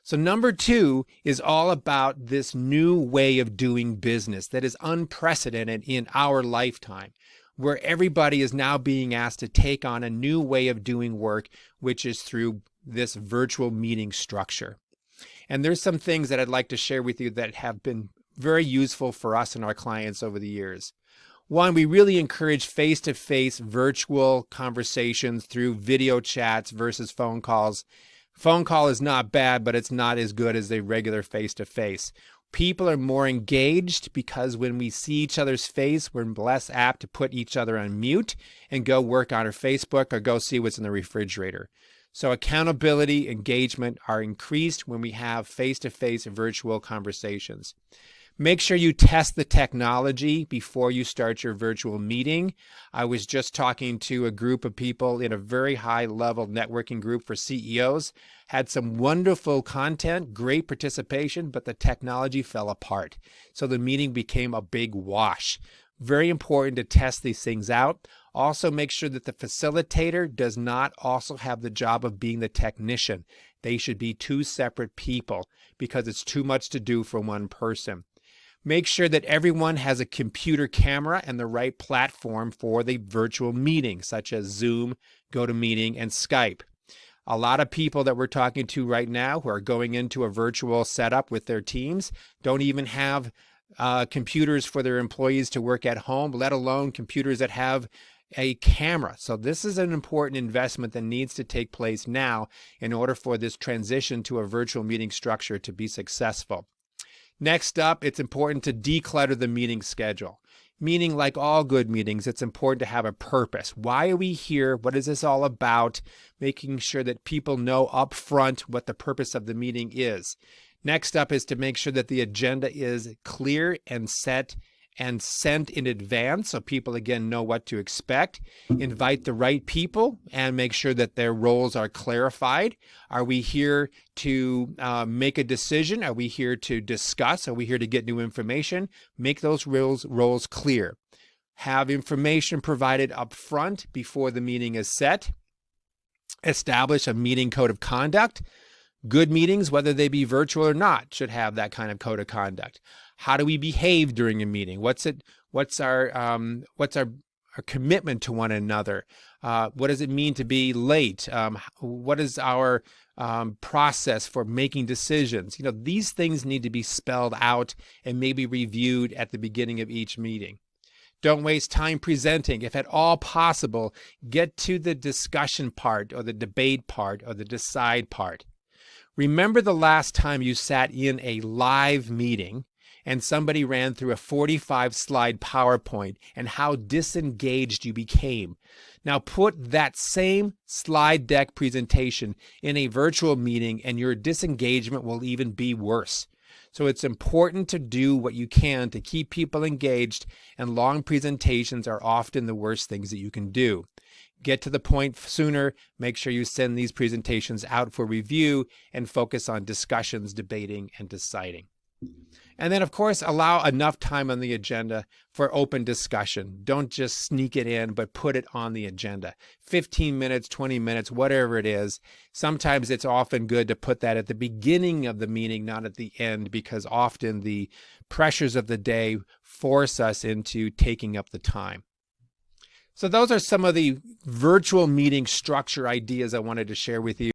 So number 2 is all about this new way of doing business that is unprecedented in our lifetime, where everybody is now being asked to take on a new way of doing work, which is through this virtual meeting structure. And there's some things that I'd like to share with you that have been very useful for us and our clients over the years. One, we really encourage face-to-face virtual conversations through video chats versus phone calls. Phone call is not bad, but it's not as good as a regular face-to-face. People are more engaged because when we see each other's face, we're less apt to put each other on mute and go work on our Facebook or go see what's in the refrigerator. So accountability, engagement are increased when we have face-to-face virtual conversations. Make sure you test the technology before you start your virtual meeting. I was just talking to a group of people in a very high-level networking group for CEOs. Had some wonderful content, great participation, but the technology fell apart. So the meeting became a big wash. Very important to test these things out. Also, make sure that the facilitator does not also have the job of being the technician. They should be two separate people because it's too much to do for one person. Make sure that everyone has a computer camera and the right platform for the virtual meeting, such as Zoom, GoToMeeting, and Skype. A lot of people that we're talking to right now who are going into a virtual setup with their teams don't even have computers for their employees to work at home, let alone computers that have a camera. So this is an important investment that needs to take place now in order for this transition to a virtual meeting structure to be successful. Next up, it's important to declutter the meeting schedule. Meaning, like all good meetings, it's important to have a purpose. Why are we here? What is this all about? Making sure that people know up front what the purpose of the meeting is. Next up is to make sure that the agenda is clear and set and sent in advance so people, again, know what to expect. Invite the right people and make sure that their roles are clarified. Are we here to make a decision? Are we here to discuss? Are we here to get new information? Make those roles clear. Have information provided up front before the meeting is set. Establish a meeting code of conduct. Good meetings, whether they be virtual or not, should have that kind of code of conduct. How do we behave during a meeting? What's our commitment to one another? What does it mean to be late? What is our process for making decisions? These things need to be spelled out and maybe reviewed at the beginning of each meeting. Don't waste time presenting. If at all possible, get to the discussion part or the debate part or the decide part. Remember the last time you sat in a live meeting and somebody ran through a 45-slide PowerPoint and how disengaged you became. Now put that same slide deck presentation in a virtual meeting and your disengagement will even be worse. So it's important to do what you can to keep people engaged, and long presentations are often the worst things that you can do. Get to the point sooner, make sure you send these presentations out for review, and focus on discussions, debating, and deciding. And then, of course, allow enough time on the agenda for open discussion. Don't just sneak it in, but put it on the agenda. 15 minutes, 20 minutes, whatever it is. Sometimes it's often good to put that at the beginning of the meeting, not at the end, because often the pressures of the day force us into taking up the time. So those are some of the virtual meeting structure ideas I wanted to share with you.